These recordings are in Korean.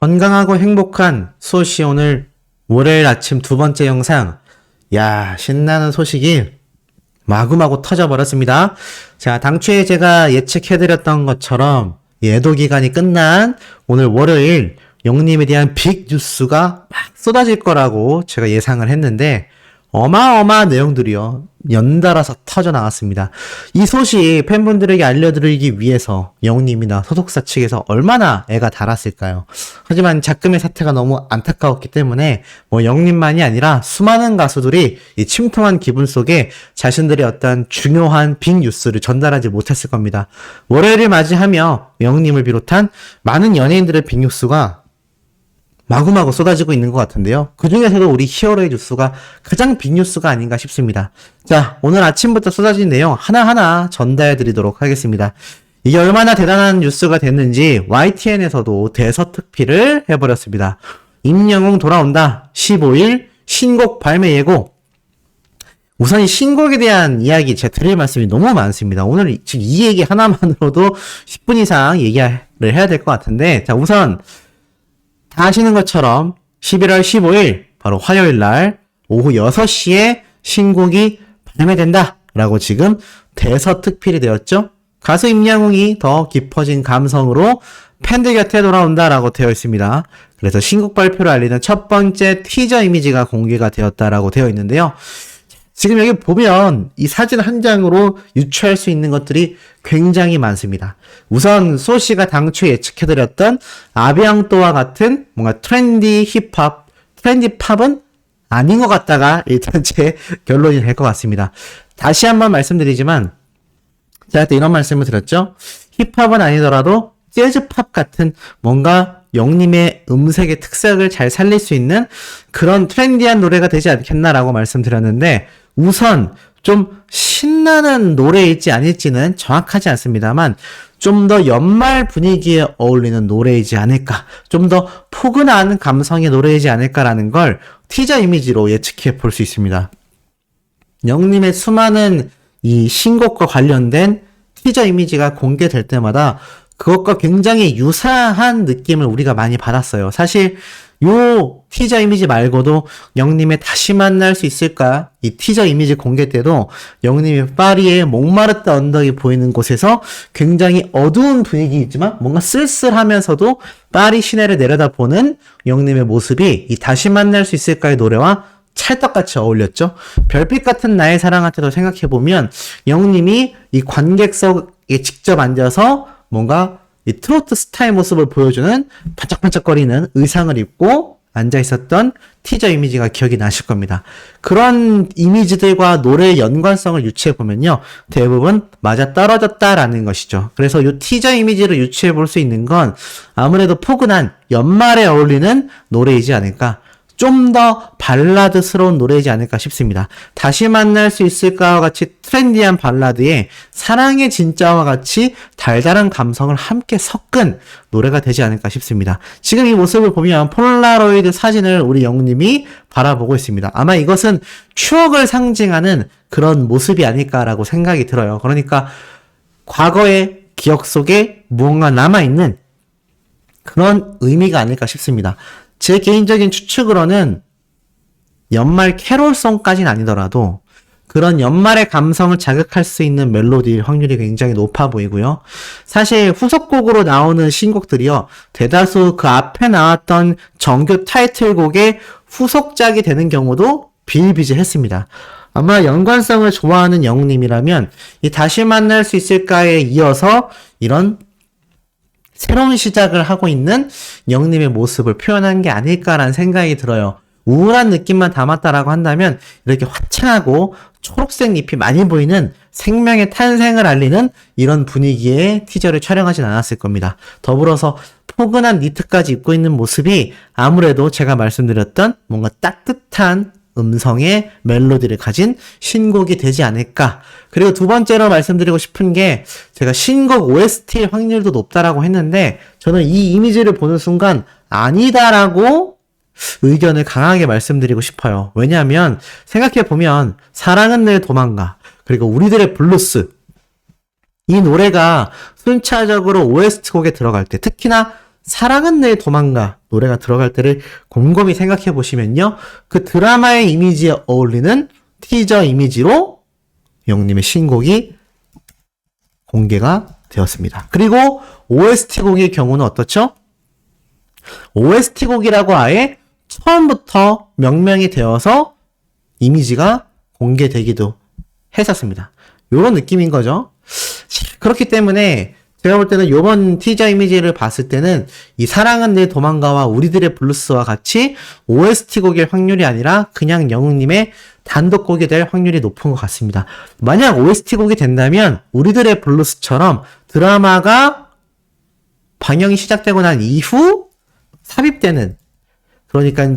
건강하고 행복한 수호씨 오늘 월요일 아침 두 번째 영상. 야, 신나는 소식이 마구마구 터져버렸습니다. 자, 당초에 제가 예측해드렸던 것처럼 예도 기간이 끝난 오늘 월요일 영님에 대한 빅 뉴스가 막 쏟아질 거라고 제가 예상을 했는데 어마어마한 내용들이요. 연달아서 터져 나왔습니다. 이 소식 팬분들에게 알려드리기 위해서 영님이나 소속사 측에서 얼마나 애가 달았을까요? 하지만 작금의 사태가 너무 안타까웠기 때문에 영님만이 아니라 수많은 가수들이 이 침통한 기분 속에 자신들의 어떤 중요한 빅 뉴스를 전달하지 못했을 겁니다. 월요일을 맞이하며 영님을 비롯한 많은 연예인들의 빅 뉴스가 마구마구 쏟아지고 있는 것 같은데요. 그 중에서도 우리 히어로의 뉴스가 가장 빅 뉴스가 아닌가 싶습니다. 자, 오늘 아침부터 쏟아진 내용 하나하나 전달해 드리도록 하겠습니다. 이게 얼마나 대단한 뉴스가 됐는지 YTN에서도 대서특필을 해버렸습니다. 임영웅 돌아온다. 15일 신곡 발매 예고. 우선 이 신곡에 대한 이야기 제가 드릴 말씀이 너무 많습니다. 오늘 지금 이 얘기 하나만으로도 10분 이상 얘기를 해야 될 것 같은데, 자, 우선 다 아시는 것처럼 11월 15일 바로 화요일 날 오후 6시에 신곡이 발매된다 라고 지금 대서특필이 되었죠. 가수 임영웅이 더 깊어진 감성으로 팬들 곁에 돌아온다 라고 되어 있습니다. 그래서 신곡 발표를 알리는 첫 번째 티저 이미지가 공개가 되었다라고 되어 있는데요. 지금 여기 보면 이 사진 한 장으로 유추할 수 있는 것들이 굉장히 많습니다. 우선 소씨가 당초 예측해드렸던 아비앙또와 같은 뭔가 트렌디 힙합, 트렌디 팝은 아닌 것 같다가 일단 제 결론이 될 것 같습니다. 다시 한번 말씀드리지만 제가 그때 이런 말씀을 드렸죠. 힙합은 아니더라도 재즈팝 같은 뭔가 영님의 음색의 특색을 잘 살릴 수 있는 그런 트렌디한 노래가 되지 않겠나라고 말씀드렸는데 우선 좀 신나는 노래일지 아닐지는 정확하지 않습니다만 좀 더 연말 분위기에 어울리는 노래이지 않을까, 좀 더 포근한 감성의 노래이지 않을까라는 걸 티저 이미지로 예측해 볼 수 있습니다. 영님의 수많은 이 신곡과 관련된 티저 이미지가 공개될 때마다 그것과 굉장히 유사한 느낌을 우리가 많이 받았어요. 사실 요 티저 이미지 말고도 영님의 다시 만날 수 있을까? 이 티저 이미지 공개 때도 영님이 파리의 몽마르트 언덕이 보이는 곳에서 굉장히 어두운 분위기이지만 뭔가 쓸쓸하면서도 파리 시내를 내려다보는 영님의 모습이 이 다시 만날 수 있을까의 노래와 찰떡같이 어울렸죠. 별빛 같은 나의 사랑한테도 생각해보면 영님이 이 관객석에 직접 앉아서 뭔가 이 트로트 스타의 모습을 보여주는 반짝반짝거리는 의상을 입고 앉아있었던 티저 이미지가 기억이 나실 겁니다. 그런 이미지들과 노래의 연관성을 유추해보면요. 대부분 맞아떨어졌다라는 것이죠. 그래서 이 티저 이미지를 유추해볼 수 있는 건 아무래도 포근한 연말에 어울리는 노래이지 않을까. 좀 더 발라드스러운 노래이지 않을까 싶습니다. 다시 만날 수 있을까와 같이 트렌디한 발라드에 사랑의 진짜와 같이 달달한 감성을 함께 섞은 노래가 되지 않을까 싶습니다. 지금 이 모습을 보면 폴라로이드 사진을 우리 영님이 바라보고 있습니다. 아마 이것은 추억을 상징하는 그런 모습이 아닐까라고 생각이 들어요. 그러니까 과거의 기억 속에 무언가 남아있는 그런 의미가 아닐까 싶습니다. 제 개인적인 추측으로는 연말 캐롤송까지는 아니더라도 그런 연말의 감성을 자극할 수 있는 멜로디일 확률이 굉장히 높아 보이고요. 사실 후속곡으로 나오는 신곡들이요. 대다수 그 앞에 나왔던 정규 타이틀곡의 후속작이 되는 경우도 비일비재했습니다. 아마 연관성을 좋아하는 영님이라면 이 다시 만날 수 있을까에 이어서 이런 새로운 시작을 하고 있는 영님의 모습을 표현한 게 아닐까라는 생각이 들어요. 우울한 느낌만 담았다라고 한다면 이렇게 화창하고 초록색 잎이 많이 보이는 생명의 탄생을 알리는 이런 분위기의 티저를 촬영하진 않았을 겁니다. 더불어서 포근한 니트까지 입고 있는 모습이 아무래도 제가 말씀드렸던 뭔가 따뜻한 음성의 멜로디를 가진 신곡이 되지 않을까. 그리고 두 번째로 말씀드리고 싶은 게 제가 신곡 OST일 확률도 높다라고 했는데 저는 이 이미지를 보는 순간 아니다라고 의견을 강하게 말씀드리고 싶어요. 왜냐하면 생각해보면 사랑은 늘 도망가, 그리고 우리들의 블루스, 이 노래가 순차적으로 OST 곡에 들어갈 때, 특히나 사랑은 내 도망가 노래가 들어갈 때를 곰곰이 생각해 보시면요. 그 드라마의 이미지에 어울리는 티저 이미지로 영님의 신곡이 공개가 되었습니다. 그리고 OST 곡의 경우는 어떻죠? OST 곡이라고 아예 처음부터 명명이 되어서 이미지가 공개되기도 했었습니다. 요런 느낌인 거죠. 그렇기 때문에 제가 볼 때는 요번 티저 이미지를 봤을 때는 이 사랑은 내 도망가와 우리들의 블루스와 같이 OST 곡일 확률이 아니라 그냥 영웅님의 단독곡이 될 확률이 높은 것 같습니다. 만약 OST 곡이 된다면 우리들의 블루스처럼 드라마가 방영이 시작되고 난 이후 삽입되는, 그러니까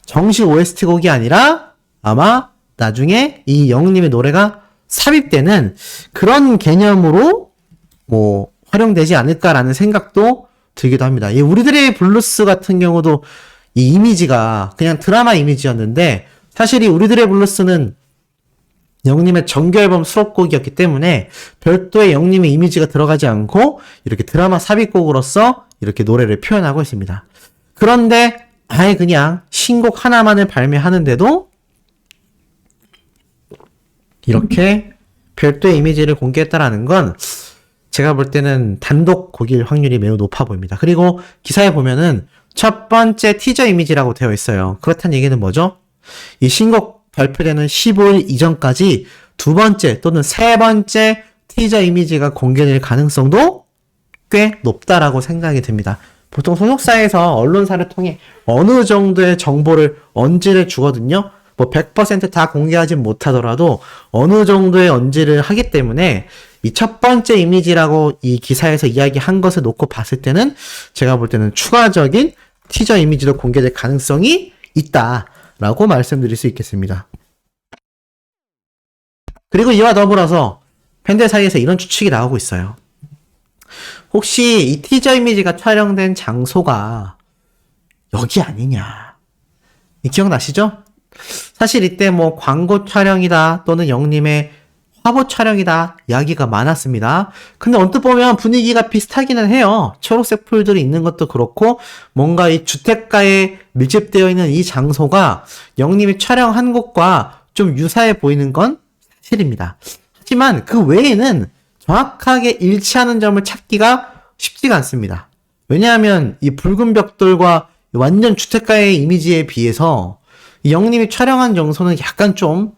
정식 OST 곡이 아니라 아마 나중에 이 영웅님의 노래가 삽입되는 그런 개념으로 뭐 활용되지 않을까라는 생각도 들기도 합니다. 이 우리들의 블루스 같은 경우도 이 이미지가 그냥 드라마 이미지였는데 사실 이 우리들의 블루스는 영님의 정규 앨범 수록곡이었기 때문에 별도의 영님의 이미지가 들어가지 않고 이렇게 드라마 삽입곡으로서 이렇게 노래를 표현하고 있습니다. 그런데 아예 그냥 신곡 하나만을 발매하는데도 이렇게 별도의 이미지를 공개했다라는 건 제가 볼 때는 단독 곡일 확률이 매우 높아 보입니다. 그리고 기사에 보면은 첫 번째 티저 이미지라고 되어 있어요. 그렇다는 얘기는 뭐죠? 이 신곡 발표되는 15일 이전까지 두 번째 또는 세 번째 티저 이미지가 공개될 가능성도 꽤 높다라고 생각이 듭니다. 보통 소속사에서 언론사를 통해 어느 정도의 정보를 언지를 주거든요. 뭐 100% 다 공개하지 못하더라도 어느 정도의 언지를 하기 때문에 이 첫 번째 이미지라고 이 기사에서 이야기한 것을 놓고 봤을 때는 제가 볼 때는 추가적인 티저 이미지도 공개될 가능성이 있다라고 말씀드릴 수 있겠습니다. 그리고 이와 더불어서 팬들 사이에서 이런 추측이 나오고 있어요. 혹시 이 티저 이미지가 촬영된 장소가 여기 아니냐. 기억나시죠? 사실 이때 뭐 광고 촬영이다 또는 영님의 화보 촬영이다 이야기가 많았습니다. 근데 언뜻 보면 분위기가 비슷하기는 해요. 초록색 풀들이 있는 것도 그렇고 뭔가 이 주택가에 밀집되어 있는 이 장소가 영님이 촬영한 곳과 좀 유사해 보이는 건 사실입니다. 하지만 그 외에는 정확하게 일치하는 점을 찾기가 쉽지가 않습니다. 왜냐하면 이 붉은 벽돌과 완전 주택가의 이미지에 비해서 영님이 촬영한 장소는 약간 좀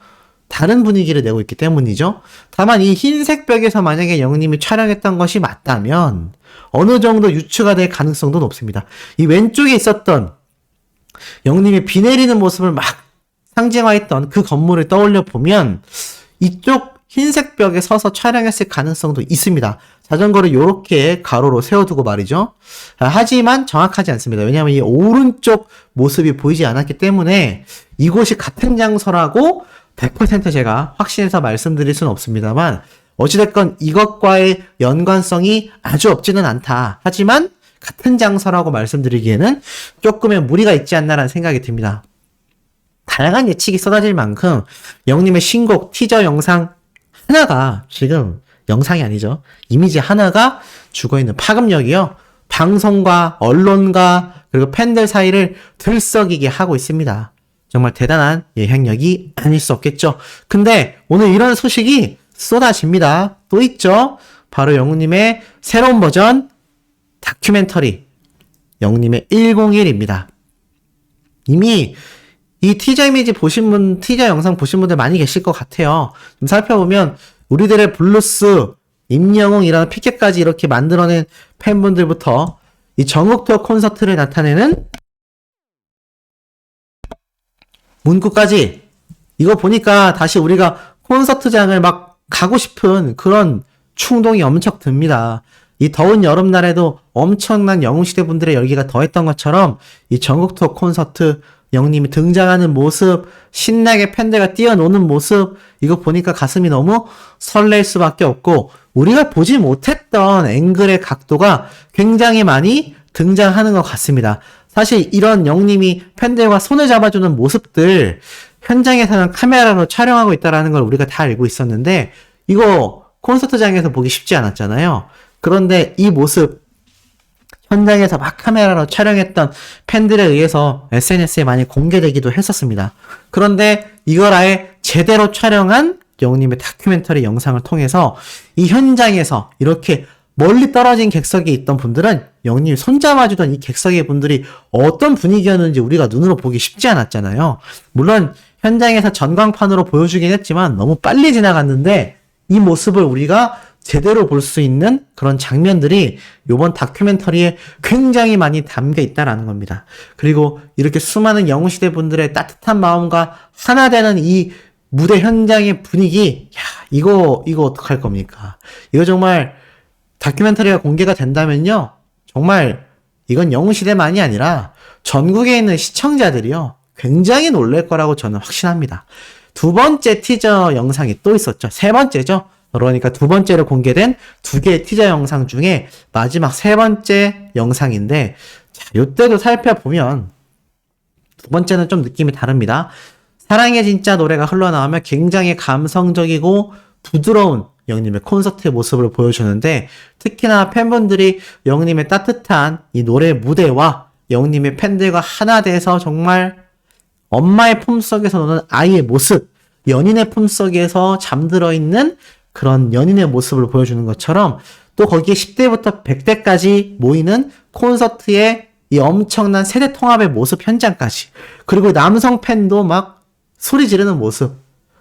다른 분위기를 내고 있기 때문이죠. 다만 이 흰색 벽에서 만약에 영님이 촬영했던 것이 맞다면 어느 정도 유추가 될 가능성도 높습니다. 이 왼쪽에 있었던 영님이 비 내리는 모습을 막 상징화했던 그 건물을 떠올려 보면 이쪽 흰색 벽에 서서 촬영했을 가능성도 있습니다. 자전거를 이렇게 가로로 세워두고 말이죠. 하지만 정확하지 않습니다. 왜냐하면 이 오른쪽 모습이 보이지 않았기 때문에 이곳이 같은 장소라고 100% 제가 확신해서 말씀드릴 수는 없습니다만 어찌됐건 이것과의 연관성이 아주 없지는 않다. 하지만 같은 장소라고 말씀드리기에는 조금의 무리가 있지 않나라는 생각이 듭니다. 다양한 예측이 쏟아질 만큼 영님의 신곡 티저 영상 하나가 지금 영상이 아니죠. 이미지 하나가 죽어있는 파급력이요. 방송과 언론과 그리고 팬들 사이를 들썩이게 하고 있습니다. 정말 대단한 영향력이 아닐 수 없겠죠. 근데 오늘 이런 소식이 쏟아집니다. 또 있죠. 바로 영웅님의 새로운 버전 다큐멘터리 영웅님의 101입니다. 이미 이 티저 이미지 보신 분, 티저 영상 보신 분들 많이 계실 것 같아요. 좀 살펴보면 우리들의 블루스, 임영웅이라는 피켓까지 이렇게 만들어낸 팬분들부터 이 전국투어 콘서트를 나타내는 문구까지 이거 보니까 다시 우리가 콘서트장을 막 가고 싶은 그런 충동이 엄청 듭니다. 이 더운 여름날에도 엄청난 영웅시대 분들의 열기가 더했던 것처럼 이 전국투어 콘서트 영님이 등장하는 모습, 신나게 팬들과 뛰어노는 모습, 이거 보니까 가슴이 너무 설렐 수밖에 없고 우리가 보지 못했던 앵글의 각도가 굉장히 많이 등장하는 것 같습니다. 사실 이런 영님이 팬들과 손을 잡아주는 모습들 현장에서는 카메라로 촬영하고 있다는 걸 우리가 다 알고 있었는데 이거 콘서트장에서 보기 쉽지 않았잖아요. 그런데 이 모습 현장에서 막 카메라로 촬영했던 팬들에 의해서 SNS에 많이 공개되기도 했었습니다. 그런데 이걸 아예 제대로 촬영한 영웅님의 다큐멘터리 영상을 통해서 이 현장에서 이렇게 멀리 떨어진 객석에 있던 분들은 영웅님이 손잡아주던 이 객석의 분들이 어떤 분위기였는지 우리가 눈으로 보기 쉽지 않았잖아요. 물론 현장에서 전광판으로 보여주긴 했지만 너무 빨리 지나갔는데 이 모습을 우리가 제대로 볼 수 있는 그런 장면들이 이번 다큐멘터리에 굉장히 많이 담겨 있다라는 겁니다. 그리고 이렇게 수많은 영웅시대 분들의 따뜻한 마음과 하나 되는 이 무대 현장의 분위기, 야, 이거 어떡할 겁니까? 이거 정말 다큐멘터리가 공개가 된다면요, 정말 이건 영웅시대만이 아니라 전국에 있는 시청자들이요, 굉장히 놀랄 거라고 저는 확신합니다. 두 번째 티저 영상이 또 있었죠. 세 번째죠. 그러니까 두 번째로 공개된 두 개의 티저 영상 중에 마지막 세 번째 영상인데, 자, 요때도 살펴보면 두 번째는 좀 느낌이 다릅니다. 사랑의 진짜 노래가 흘러나오면 굉장히 감성적이고 부드러운 영님의 콘서트의 모습을 보여주는데, 특히나 팬분들이 영님의 따뜻한 이 노래 무대와 영님의 팬들과 하나 돼서 정말 엄마의 품속에서 노는 아이의 모습, 연인의 품속에서 잠들어 있는 그런 연인의 모습을 보여주는 것처럼, 또 거기에 10대부터 100대까지 모이는 콘서트의 이 엄청난 세대 통합의 모습 현장까지, 그리고 남성 팬도 막 소리 지르는 모습,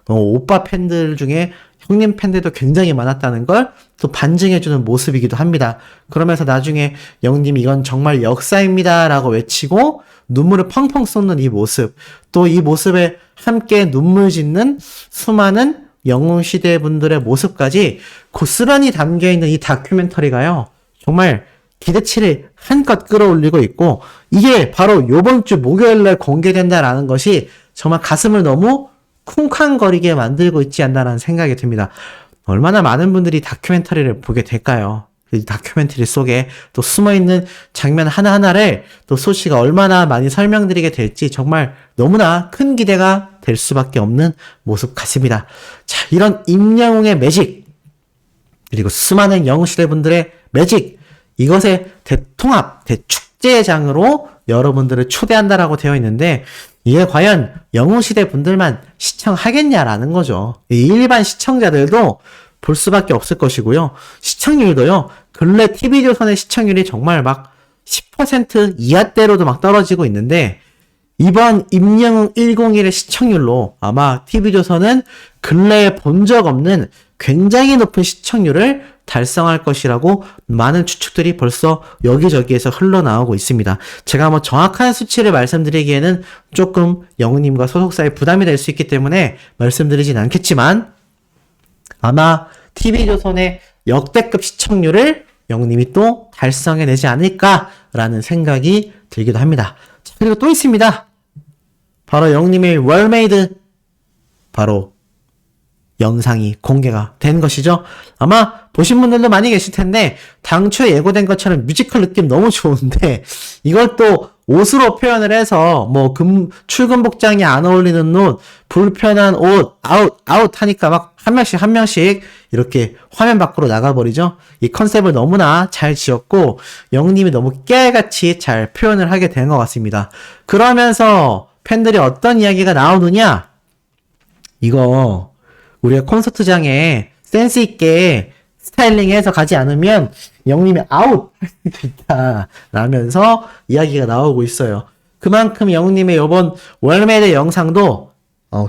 오빠 팬들 중에 형님 팬들도 굉장히 많았다는 걸 또 반증해주는 모습이기도 합니다. 그러면서 나중에 영님이 이건 정말 역사입니다 라고 외치고 눈물을 펑펑 쏟는 이 모습, 또 이 모습에 함께 눈물 짓는 수많은 영웅시대 분들의 모습까지 고스란히 담겨있는 이 다큐멘터리가요, 정말 기대치를 한껏 끌어올리고 있고, 이게 바로 요번 주 목요일날 공개된다라는 것이 정말 가슴을 너무 쿵쾅거리게 만들고 있지 않나라는 생각이 듭니다. 얼마나 많은 분들이 다큐멘터리를 보게 될까요? 이 다큐멘터리 속에 또 숨어있는 장면 하나하나를 또 소씨가 얼마나 많이 설명드리게 될지 정말 너무나 큰 기대가 될 수밖에 없는 모습 같습니다. 자, 이런 임영웅의 매직, 그리고 수많은 영웅시대 분들의 매직, 이것의 대통합, 대축제장으로 여러분들을 초대한다라고 되어 있는데, 이게 과연 영웅시대 분들만 시청하겠냐라는 거죠. 일반 시청자들도 볼 수밖에 없을 것이고요. 시청률도요, 근래 TV조선의 시청률이 정말 막 10% 이하대로도 막 떨어지고 있는데, 이번 임영웅 101의 시청률로 아마 TV조선은 근래에 본 적 없는 굉장히 높은 시청률을 달성할 것이라고 많은 추측들이 벌써 여기저기에서 흘러나오고 있습니다. 제가 뭐 정확한 수치를 말씀드리기에는 조금 영웅님과 소속사에 부담이 될 수 있기 때문에 말씀드리진 않겠지만, 아마 TV조선의 역대급 시청률을 영웅님이 또 달성해내지 않을까라는 생각이 들기도 합니다. 자, 그리고 또 있습니다. 바로 영웅님의 월메이드, 바로 영상이 공개가 된 것이죠. 아마 보신 분들도 많이 계실 텐데, 당초에 예고된 것처럼 뮤지컬 느낌 너무 좋은데, 이걸 또 옷으로 표현을 해서 뭐 출근 복장이 안 어울리는 옷, 불편한 옷, 아웃 하니까 막 한 명씩 이렇게 화면 밖으로 나가버리죠. 이 컨셉을 너무나 잘 지었고 영웅님이 너무 깨알같이 잘 표현을 하게 된 것 같습니다. 그러면서 팬들이 어떤 이야기가 나오느냐, 이거 우리가 콘서트장에 센스 있게 스타일링해서 가지 않으면 영님이 아웃 할 수도 있다 라면서 이야기가 나오고 있어요. 그만큼 영님의 이번 월메이드 영상도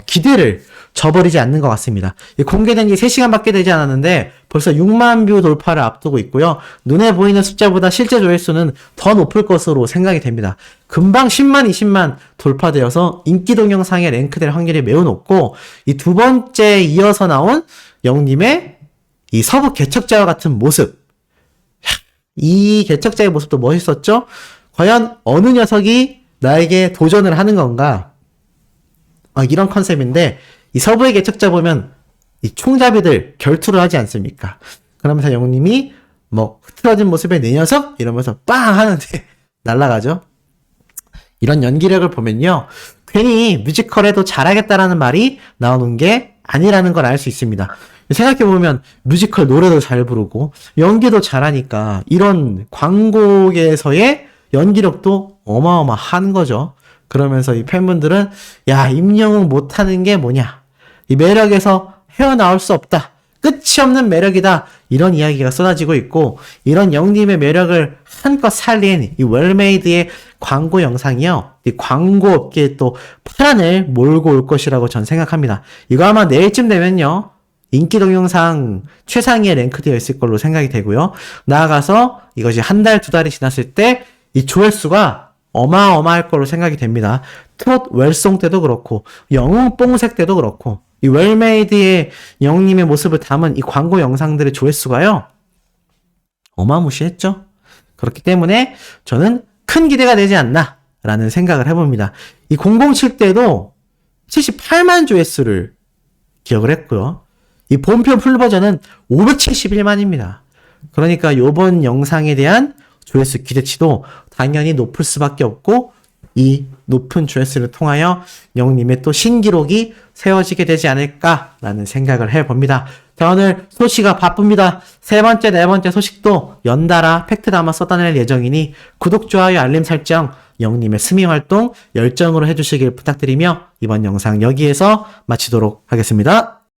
기대를 저버리지 않는 것 같습니다. 공개된 지 3시간밖에 되지 않았는데 벌써 6만 뷰 돌파를 앞두고 있고요. 눈에 보이는 숫자보다 실제 조회수는 더 높을 것으로 생각이 됩니다. 금방 10만, 20만 돌파되어서 인기 동영상에 랭크될 확률이 매우 높고, 이 두 번째 이어서 나온 영님의 이 서부 개척자와 같은 모습, 이 개척자의 모습도 멋있었죠? 과연 어느 녀석이 나에게 도전을 하는 건가? 이런 컨셉인데, 이 서부의 개척자 보면 이 총잡이들 결투를 하지 않습니까? 그러면서 영웅님이 뭐 흐트러진 모습의 내 녀석? 이러면서 빵 하는데 날아가죠? 이런 연기력을 보면요, 괜히 뮤지컬에도 잘하겠다라는 말이 나오는 게 아니라는 걸 알 수 있습니다. 생각해보면 뮤지컬 노래도 잘 부르고 연기도 잘하니까 이런 광고계에서의 연기력도 어마어마한 거죠. 그러면서 이 팬분들은 야, 임영웅 못하는 게 뭐냐, 이 매력에서 헤어나올 수 없다, 끝이 없는 매력이다, 이런 이야기가 쏟아지고 있고, 이런 영님의 매력을 한껏 살린 이 웰메이드의 광고 영상이요, 이 광고 업계에 또 파란을 몰고 올 것이라고 전 생각합니다. 이거 아마 내일쯤 되면요, 인기 동영상 최상위에 랭크되어 있을 걸로 생각이 되고요. 나아가서 이것이 한 달, 두 달이 지났을 때 이 조회수가 어마어마할 걸로 생각이 됩니다. 트롯 웰송 때도 그렇고, 영웅 뽕색 때도 그렇고, 이 웰메이드의 영님의 모습을 담은 이 광고 영상들의 조회수가요, 어마무시했죠. 그렇기 때문에 저는 큰 기대가 되지 않나 라는 생각을 해봅니다. 이 007 때도 78만 조회수를 기억을 했고요. 이 본편 풀버전은 571만입니다. 그러니까 요번 영상에 대한 조회수 기대치도 당연히 높을 수밖에 없고, 이 높은 조회수를 통하여 영님의 또 신기록이 세워지게 되지 않을까라는 생각을 해봅니다. 자, 오늘 소식가 바쁩니다. 세 번째, 네 번째 소식도 연달아 팩트 담아 쏟아낼 예정이니 구독, 좋아요, 알림 설정, 영님의 스미 활동 열정으로 해주시길 부탁드리며 이번 영상 여기에서 마치도록 하겠습니다.